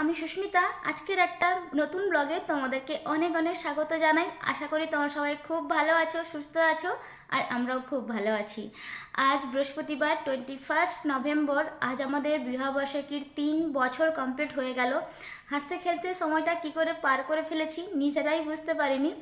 আমি সুস্মিতা। আজকের একটা নতুন ব্লগে তোমাদেরকে অনেক অনেক স্বাগত জানাই। আশা করি তোমরা সবাই খুব ভালো আছো, সুস্থ আছো, আর আমরাও খুব ভালো আছি। আজ বৃহস্পতিবার 21 নভেম্বর। আজ আমাদের বিবাহবার্ষিকীর 3 বছর কমপ্লিট হয়ে গেল। হাসতে খেলতে সময়টা কি করে পার করে ফেলেছি নিজেরাই বুঝতে পারিনি।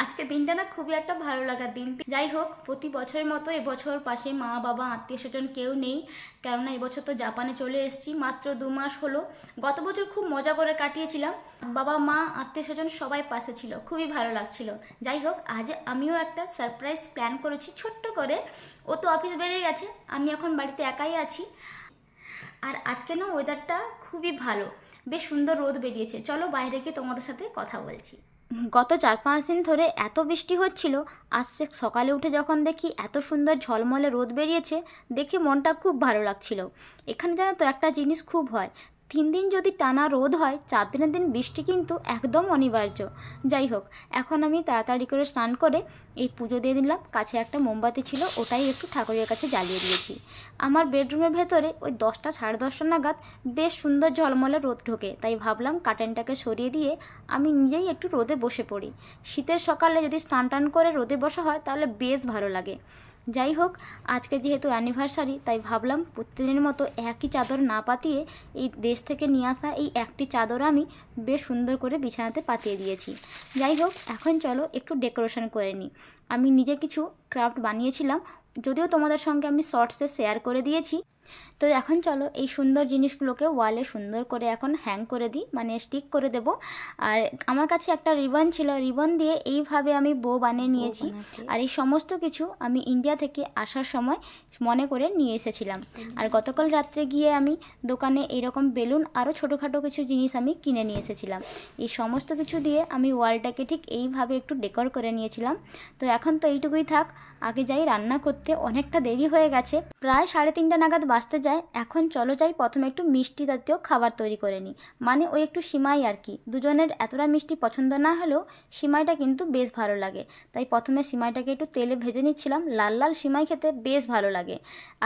আজকে দিনটা না খুবই একটা ভালো লাগার দিন। যাই হোক, প্রতি বছরের মতো এবছর পাশে মা বাবা আত্মীয় স্বজন কেউ নেই, কেননা এবছর তো জাপানে চলে এসেছি, মাত্র 2 মাস হলো। গত বছর খুব মজা করে কাটিয়েছিলাম, বাবা মা আত্মীয় স্বজন সবাই পাশে ছিল, খুবই ভালো লাগছিল। যাই হোক, আজ আমিও একটা সারপ্রাইজ প্ল্যান করেছি ছোট্ট করে। ও তো অফিস বেরিয়ে গেছে, আমি এখন বাড়িতে একাই আছি। আর আজকে না ওয়েদারটা খুবই ভালো, বেশ সুন্দর রোদ বেরিয়েছে। চলো বাইরে গিয়ে তোমাদের সাথে কথা বলছি। গত 4-5 দিন ধরে এত বৃষ্টি হচ্ছিল, আজ সকালে উঠে যখন দেখি এত সুন্দর ঝলমলে রোদ বেরিয়েছে, দেখে মনটা খুব ভালো লাগছিল। এখানে জানো তো একটা জিনিস খুব হয়, 3 দিন যদি টানা রোদ হয়, 4 দিনের দিন বৃষ্টি কিন্তু একদম অনিবার্য। যাই হোক, এখন আমি তাড়াতাড়ি করে স্নান করে এই পুজো দিয়ে দিলাম। কাছে একটা মোমবাতি ছিল, ওটাই একটু ঠাকুরের কাছে জ্বালিয়ে দিয়েছি। আমার বেডরুমের ভেতরে ওই 10টা সাড়ে 10টা নাগাদ বেশ সুন্দর ঝলমলে রোদ ঢোকে, তাই ভাবলাম কার্টেনটাকে সরিয়ে দিয়ে আমি নিজেই একটু রোদে বসে পড়ি। শীতের সকালে যদি স্নান টান করে রোদে বসা হয় তাহলে বেশ ভালো লাগে। যাই হোক, আজকে যেহেতু অ্যানিভার্সারি, তাই ভাবলাম প্রতিদিনের মতো একই চাদর না পাতিয়ে এই দেশ থেকে নিয়ে আসা এই একটি চাদর আমি বেশ সুন্দর করে বিছানাতে পাতিয়ে দিয়েছি। যাই হোক, এখন চলো একটু ডেকোরেশন করে নিই। আমি নিজে কিছু ক্রাফট বানিয়েছিলাম, যদিও তোমাদের সঙ্গে আমি শর্টসে শেয়ার করে দিয়েছি। তো এখন চলো এই সুন্দর জিনিসগুলোকে ওয়ালে সুন্দর করে এখন হ্যাং করে দিই, মানে স্টিক করে দেব। আর আমার কাছে একটা রিবন ছিল, রিবন দিয়ে এইভাবে আমি বো বানিয়ে নিয়েছি। আর এই সমস্ত কিছু আমি ইন্ডিয়া থেকে আসার সময় মনে করে নিয়ে এসেছিলাম। আর গতকাল রাত্রে গিয়ে আমি দোকানে এরকম বেলুন আরও ছোটোখাটো কিছু জিনিস আমি কিনে নিয়ে এসেছিলাম। এই সমস্ত কিছু দিয়ে আমি ওয়ালটাকে ঠিক এইভাবে একটু ডেকোর করে নিয়েছিলাম। তো এখন তো এইটুকুই থাক, আগে যাই রান্না করতে, অনেকটা দেরি হয়ে গেছে, প্রায় 3:30 নাগাদ বাজতে যায়। এখন চলো যাই প্রথমে একটু মিষ্টি জাতীয় খাবার তৈরি করে নিই, মানে ওই একটু সিমাই আর কি। দুজনের এতটা মিষ্টি পছন্দ না হলেও সিমাইটা কিন্তু বেশ ভালো লাগে, তাই প্রথমে সিমাইটাকে একটু তেলে ভেজে নিচ্ছিলাম। লাল লাল সিমাই খেতে বেশ ভালো লাগে।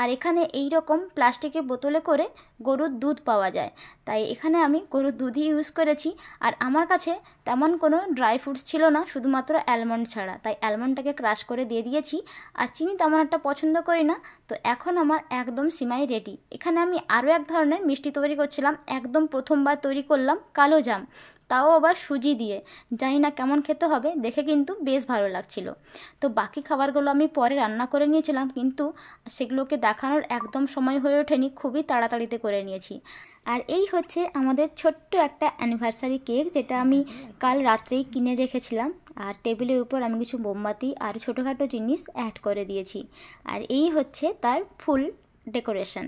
আর এখানে এই রকম প্লাস্টিকের বোতলে করে গরুর দুধ পাওয়া যায়, তাই এখানে আমি গরুর দুধই ইউজ করেছি। আর আমার কাছে তেমন কোনো ড্রাই ফ্রুটস ছিল না, শুধুমাত্র অ্যালমন্ড ছাড়া, তাই অ্যালমন্ডটাকে ক্রাশ করে দিয়ে দিয়েছি। আর চিনি তেমন একটা পছন্দ করি না। তো এখন আমার একদম সিমাই রেডি। এখানে আমি আরও এক ধরনের মিষ্টি তৈরি করছিলাম, একদম প্রথমবার তৈরি করলাম কালো জাম, তাও আবার সুজি দিয়ে। জানি না কেমন খেতে হবে, দেখে কিন্তু বেশ ভালো লাগছিল। তো বাকি খাবারগুলো আমি পরে রান্না করে নিয়েছিলাম, কিন্তু সেগুলোকে দেখানোর একদম সময় হয়ে ওঠেনি, খুবই তাড়াতাড়িতে করে নিয়েছি। আর এই হচ্ছে আমাদের ছোট্ট একটা অ্যানিভার্সারি কেক, যেটা আমি কাল রাত্রেই কিনে রেখেছিলাম। আর টেবিলের উপর আমি কিছু মোমবাতি আর ছোটোখাটো জিনিস অ্যাড করে দিয়েছি। আর এই হচ্ছে তার ফুল ডেকোরেশন।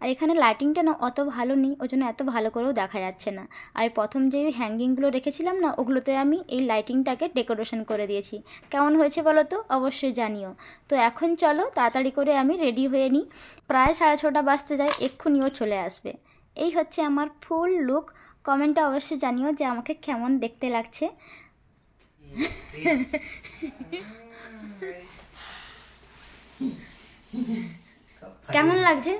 আর এখানে লাইটিংটা না অত ভালো নেই, ওই জন্য এত ভালো করেও দেখা যাচ্ছে না। আর প্রথম যে হ্যাঙ্গিংগুলো রেখেছিলাম না, ওগুলোতে আমি এই লাইটিংটাকে ডেকোরেশন করে দিয়েছি। কেমন হয়েছে বলো তো, অবশ্যই জানিও। তো এখন চলো তাড়াতাড়ি করে আমি রেডি হয়ে নিই, প্রায় 6:30 বাজতে যায়, এক্ষুনিও চলে আসবে। এই হচ্ছে আমার ফুল লুক। কমেন্টে অবশ্যই জানিও যে আমাকে কেমন দেখতে লাগছে। কেমন লাগছে?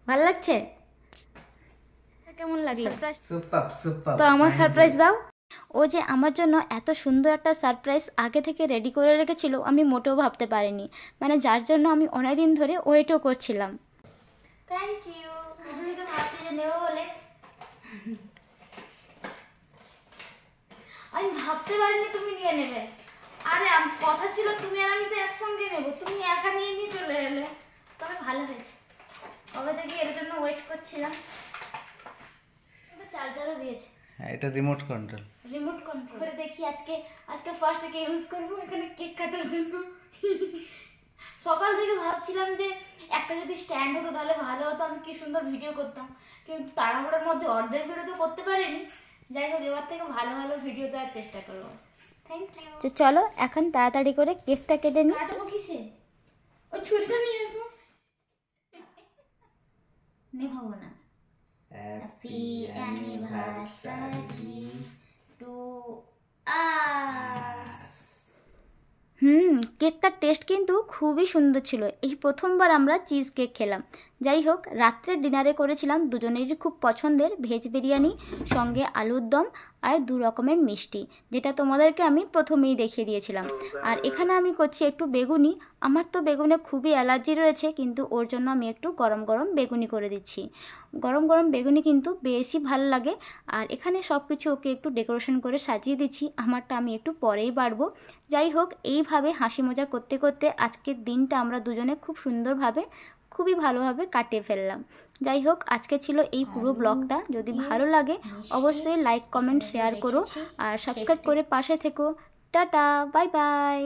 ভালো লাগছে? কেমন লাগলো? তো আমার সারপ্রাইজ দাও। ও যে আমার জন্য এত সুন্দর একটা সারপ্রাইজ আগে থেকে রেডি করে রেখেছিল, আমি মোটেও ভাবতে পারিনি, মানে যার জন্য আমি অনেকদিন ধরে ওয়েটও করছিলাম। Thank you. ভাবছি যে নেবো বলে আমি ভাবতে পারিনি তুমি নিয়ে নেবে। আরে কথা ছিল তুমি আর আমি তো একসঙ্গে নেব, তুমি একা নিয়ে নিয়ে চলে এলে। তবে ভালো হয়েছে, কবে থেকে এর জন্য ওয়েট করছিলাম। এটা চার্জারও দিয়েছে। হ্যাঁ, এটা রিমোট কন্ট্রোল। রিমোট কন্ট্রোল করে দেখি আজকে ফার্স্ট একে ইউজ করব এখানে কেক কাটার জন্য। সকাল থেকে ভাবছিলাম যে একটা যদি স্ট্যান্ড হতো তাহলে ভালো হতো, আমি কি সুন্দর ভিডিও করতাম, কিন্তু তাড়াহুড়োর মধ্যে অর্ধেক ভিডিও তো করতে পারিনি। যাই হোক, এবার থেকে ভালো ভালো ভিডিও দেওয়ার চেষ্টা করবো। Thank you. চলো এখন তাড়াতাড়ি করে কেকটা কেটে নিই। কাটবো কিসে? ওই ছুরিটা নিয়ে এসো। নেভাবো না। Happy anniversary to us. কেকটার টেস্ট কিন্তু খুবই সুন্দর ছিল। এই প্রথমবার আমরা চিজ কেক খেলাম, যাই হোক, রাত্রের ডিনারে করেছিলাম দুজনেরই খুব পছন্দের ভেজ বিরিয়ানি, সঙ্গে আলুর দম আর 2 রকমের মিষ্টি, যেটা তোমাদেরকে আমি প্রথমেই দেখিয়ে দিয়েছিলাম। আর এখানে আমি করছি একটু বেগুনি। আমার তো বেগুনে খুবই অ্যালার্জি রয়েছে, কিন্তু ওর জন্য আমি একটু গরম গরম বেগুনি করে দিচ্ছি। গরম গরম বেগুনি কিন্তু বেশি ভালো লাগে। আর এখানে সব কিছু ওকে একটু ডেকোরেশন করে সাজিয়ে দিচ্ছি, আমারটা আমি একটু পরেই বাড়বো। যাই হোক, এইভাবে হাসি মজা করতে করতে আজকের দিনটা আমরা দুজনে খুব সুন্দরভাবে, খুবই ভালোভাবে কাটিয়ে ফেললাম। যাই হোক, আজকে ছিল এই পুরো ব্লগটা। যদি ভালো লাগে অবশ্যই লাইক, কমেন্ট, শেয়ার করো আর সাবস্ক্রাইব করে পাশে থেকো। Tata, bye bye.